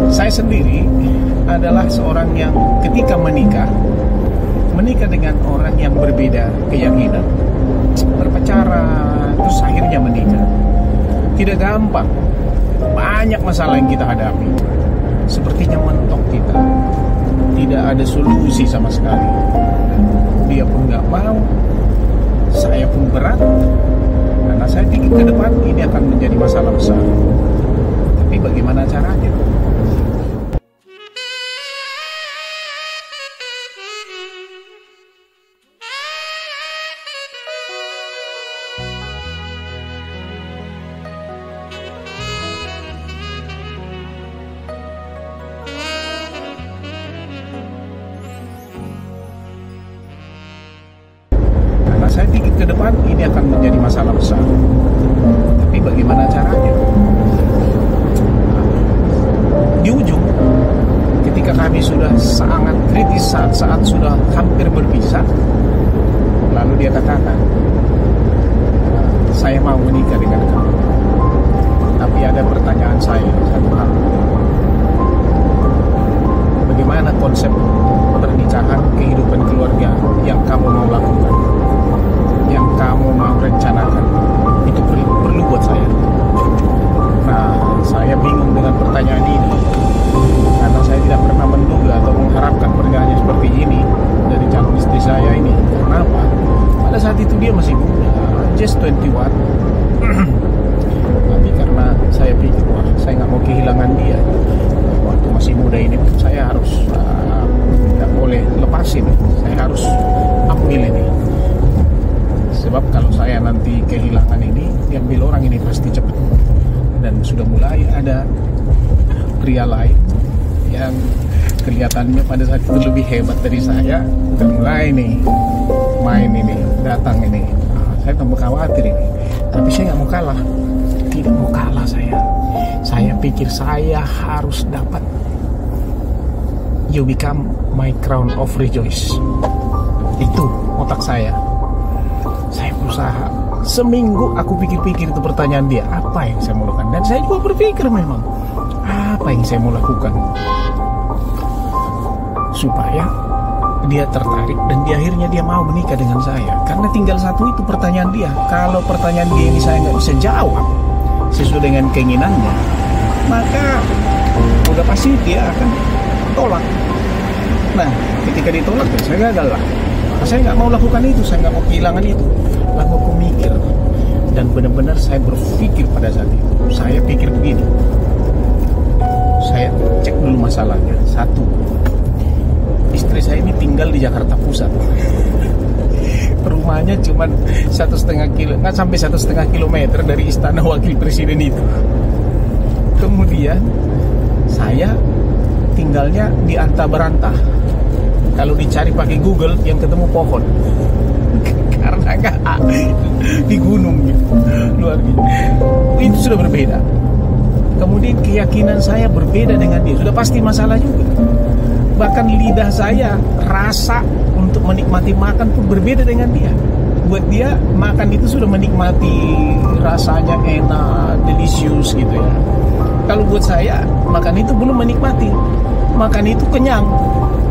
Saya sendiri adalah seorang yang ketika menikah dengan orang yang berbeda keyakinan, berpacaran, terus akhirnya menikah. Tidak gampang, banyak masalah yang kita hadapi. Sepertinya mentok kita, tidak ada solusi sama sekali. Dia pun gak mau, saya pun berat, karena saya pikir ke depan ini akan menjadi masalah besar. Tapi bagaimana caranya? Saya pikir ke depan ini akan menjadi masalah besar. Tapi bagaimana caranya? Di ujung, ketika kami sudah sangat kritis, saat sudah hampir berpisah, lalu dia katakan, saya mau menikah dengan kamu. Tapi ada pertanyaan saya, satu hal. Bagaimana konsep pernikahan, kehidupan keluarga yang kamu mau lakukan? Yang kamu mau rencanakan itu perlu buat saya. Nah, saya bingung dengan pertanyaan ini karena saya tidak pernah menduga atau mengharapkan pernikahannya seperti ini dari calon istri saya ini. Kenapa? Pada saat itu dia masih muda, just 21. Tapi karena saya pikir, wah, saya nggak mau kehilangan dia. Waktu masih muda ini saya harus nggak boleh lepasin. Saya harus ambil ini. Sebab kalau saya nanti kehilangan ini, diambil orang ini pasti cepat. Dan sudah mulai ada pria lain yang kelihatannya pada saat itu lebih hebat dari saya. Sudah mulai nih main ini, datang ini. Saya tambah khawatir ini. Tapi saya nggak mau kalah. Tidak mau kalah saya. Saya pikir saya harus dapat. You become my crown of rejoice. Itu otak saya. Saya berusaha. Seminggu aku pikir-pikir itu pertanyaan dia, apa yang saya mau lakukan. Dan saya juga berpikir memang, apa yang saya mau lakukan supaya dia tertarik dan di akhirnya dia mau menikah dengan saya. Karena tinggal satu itu pertanyaan dia. Kalau pertanyaan dia ini saya nggak bisa jawab sesuai dengan keinginannya, maka udah pasti dia akan tolak. Nah, ketika ditolak ya saya gagal lah. Saya nggak mau lakukan itu, saya nggak mau kehilangan itu. Lalu aku mikir, dan benar-benar saya berpikir pada saat itu. Saya pikir begini, saya cek dulu masalahnya. Satu, istri saya ini tinggal di Jakarta Pusat. Rumahnya cuma 1,5 kilo, nggak sampai 1,5 kilometer dari Istana Wakil Presiden itu. Kemudian saya tinggalnya di Anta Berantah. Kalau dicari pakai Google, yang ketemu pohon. Karena nggak di gunung gitu, luar gitu. Itu sudah berbeda. Kemudian keyakinan saya berbeda dengan dia. Sudah pasti masalah juga. Bahkan lidah saya, rasa untuk menikmati makan pun berbeda dengan dia. Buat dia, makan itu sudah menikmati, rasanya enak, delicious gitu ya. Kalau buat saya, makan itu belum menikmati. Makan itu kenyang.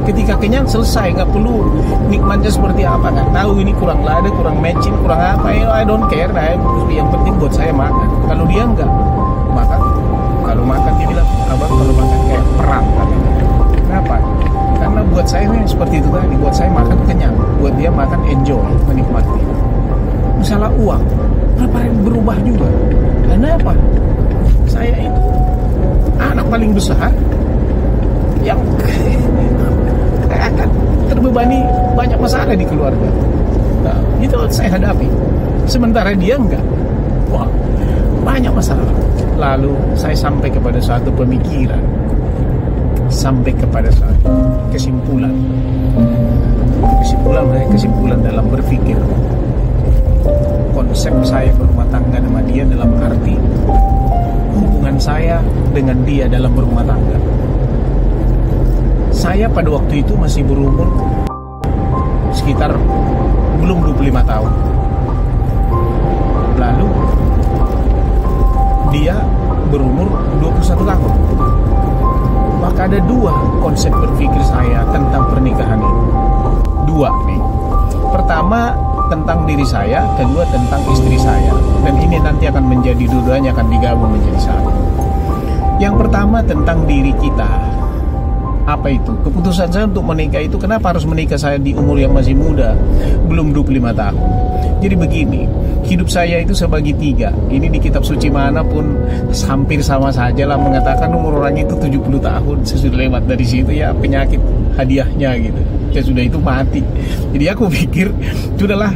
Ketika kenyang selesai, nggak perlu nikmatnya seperti apa, nggak tahu ini kurang lada, kurang mecin, kurang apa, I don't care. Yang penting buat saya makan. Kalau dia enggak makan, kalau makan dia bilang, abang kalau makan kayak perang katanya. Kenapa? Karena buat saya yang seperti itu tadi, buat saya makan kenyang, buat dia makan enjoy, menikmati. Masalah uang, berubah juga. Kenapa? Saya itu anak paling besar yang akan terbebani banyak masalah di keluarga. Nah, itu saya hadapi. Sementara dia enggak. Wah, banyak masalah. Lalu saya sampai kepada suatu pemikiran, sampai kepada suatu kesimpulan dalam berpikir. Konsep saya berumah tangga sama dia dalam arti hubungan saya dengan dia dalam berumah tangga. Saya pada waktu itu masih berumur sekitar belum 25 tahun. Lalu dia berumur 21 tahun. konsep berpikir saya tentang pernikahan ini. Dua nih. Pertama tentang diri saya, kedua tentang istri saya. Dan ini nanti akan menjadi dua-duanya akan digabung menjadi satu. Yang pertama tentang diri kita. Apa itu? Keputusan saya untuk menikah itu, kenapa harus menikah saya di umur yang masih muda, belum 25 tahun. Jadi begini, hidup saya itu sebagi tiga. Ini di kitab suci manapun hampir sama saja lah mengatakan umur orang itu 70 tahun. Sesudah lewat dari situ ya penyakit hadiahnya gitu. Ya sudah itu mati. Jadi aku pikir sudahlah,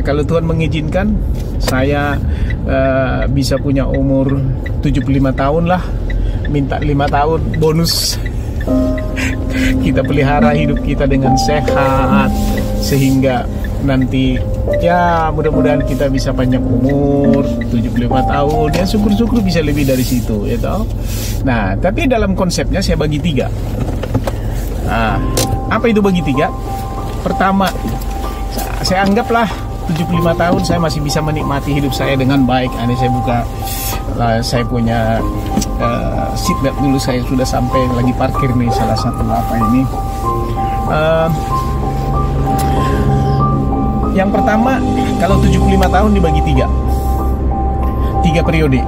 kalau Tuhan mengizinkan saya bisa punya umur 75 tahun lah, minta 5 tahun bonus. Kita pelihara hidup kita dengan sehat sehingga nanti ya mudah-mudahan kita bisa panjang umur 75 tahun ya, syukur-syukur bisa lebih dari situ ya toh. Nah tapi dalam konsepnya saya bagi tiga. Nah, apa itu bagi tiga? Pertama, saya anggaplah 75 tahun saya masih bisa menikmati hidup saya dengan baik. Ini saya buka, saya punya seatbelt dulu, saya sudah sampai lagi parkir nih salah satu apa ini. Yang pertama, kalau 75 tahun dibagi tiga periode.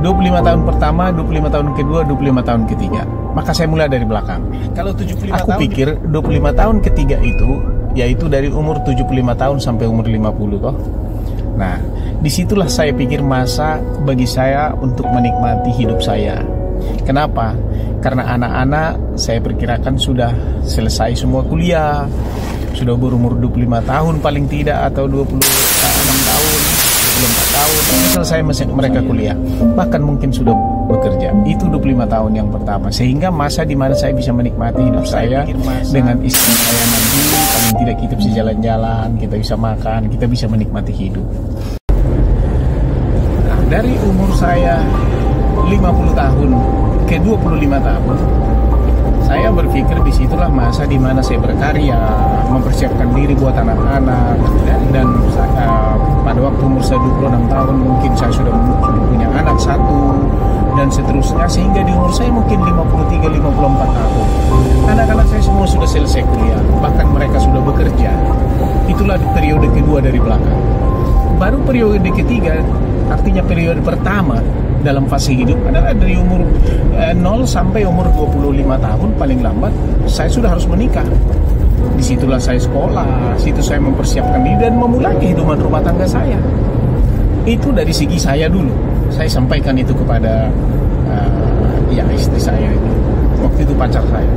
25 tahun pertama, 25 tahun kedua, 25 tahun ketiga. Maka saya mulai dari belakang. Kalau 75 aku tahun, pikir 25 tahun ketiga itu yaitu dari umur 75 tahun sampai umur 50 toh. Nah, disitulah saya pikir masa bagi saya untuk menikmati hidup saya. Kenapa? Karena anak-anak saya perkirakan sudah selesai semua kuliah, sudah berumur 25 tahun paling tidak, atau 26 tahun, 24 tahun, selesai mereka kuliah. Bahkan mungkin sudah bekerja. Itu 25 tahun yang pertama. Sehingga masa di mana saya bisa menikmati hidup saya dengan istri saya nanti, paling tidak kita bisa jalan-jalan, kita bisa makan, kita bisa menikmati hidup. Nah, dari umur saya 50 tahun ke 25 tahun, saya berpikir disitulah masa di mana saya berkarya, mempersiapkan diri buat anak-anak. Dan pada waktu umur saya 26 tahun mungkin saya sudah punya anak satu, dan seterusnya, sehingga di umur saya mungkin 53-54 tahun anak-anak saya semua sudah selesai kuliah, bahkan mereka sudah bekerja. Itulah periode kedua dari belakang. Baru periode ketiga, artinya periode pertama dalam fase hidup adalah dari umur 0 sampai umur 25 tahun paling lambat saya sudah harus menikah. Disitulah saya sekolah, situ saya mempersiapkan diri dan memulai kehidupan rumah tangga saya. Itu dari segi saya dulu. Saya sampaikan itu kepada istri saya itu. Waktu itu pacar saya.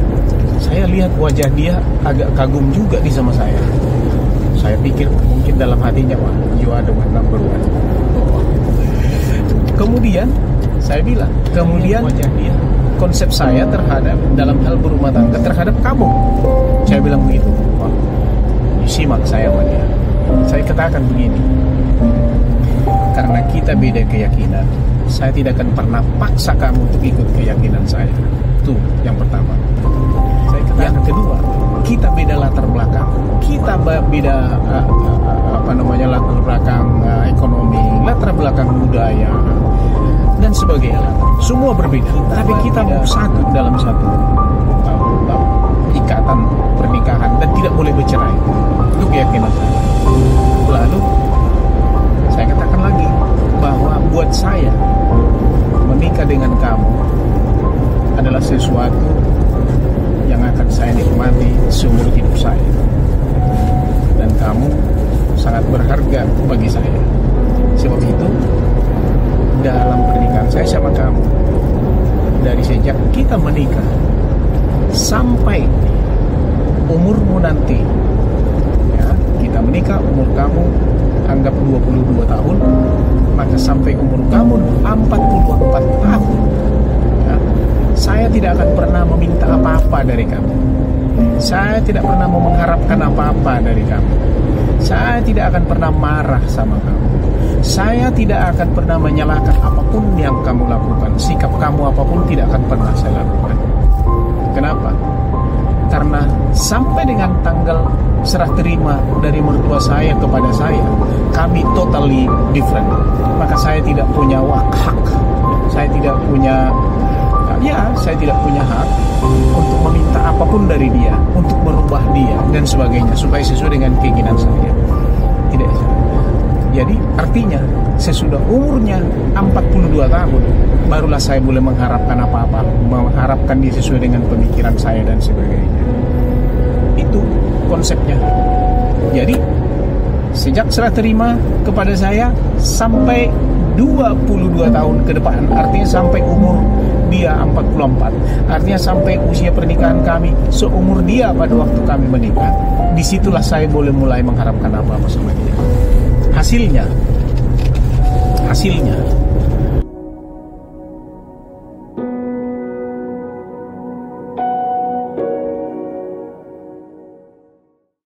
Saya lihat wajah dia agak kagum juga di sama saya. Saya pikir mungkin dalam hatinya, wah, you are the number one. Kemudian saya bilang, konsep saya terhadap dalam hal berumah tangga terhadap kamu, saya bilang begitu. Wah, simak saya sama dia. Saya katakan begini, karena kita beda keyakinan, saya tidak akan pernah paksa kamu untuk ikut keyakinan saya. Itu yang pertama. Yang kedua, kita beda latar belakang, kita beda latar belakang ekonomi, latar belakang budaya dan sebagainya. Semua berbeda, tapi kita mau satu dalam satu ikatan pernikahan dan tidak boleh bercerai. Itu keyakinan saya. Lalu saya katakan lagi bahwa buat saya menikah dengan kamu adalah sesuatu yang akan saya nikmati seumur hidup saya, dan kamu sangat berharga bagi saya. Sebab itu dalam pernikahan saya sama kamu, dari sejak kita menikah sampai umurmu nanti, ya, kita menikah umur kamu anggap 22 tahun, maka sampai umur kamu 44 tahun, ya, saya tidak akan pernah meminta apa-apa dari kamu. Saya tidak pernah mau mengharapkan apa-apa dari kamu. Saya tidak akan pernah marah sama kamu. Saya tidak akan pernah menyalahkan apapun yang kamu lakukan. Sikap kamu apapun tidak akan pernah saya lakukan. Kenapa? Karena sampai dengan tanggal serah terima dari mertua saya kepada saya, kami totally different. Maka saya tidak punya hak, saya tidak punya ya saya tidak punya hak untuk meminta apapun dari dia, untuk merubah dia dan sebagainya supaya sesuai dengan keinginan saya. Tidak. Jadi artinya sesudah umurnya 42 tahun barulah saya boleh mengharapkan apa-apa, mengharapkan dia sesuai dengan pemikiran saya dan sebagainya. Itu konsepnya. Jadi sejak serah terima kepada saya sampai 22 tahun ke depan, artinya sampai umur dia 44, artinya sampai usia pernikahan kami seumur dia pada waktu kami menikah, disitulah saya boleh mulai mengharapkan apa-apa sama dia. Hasilnya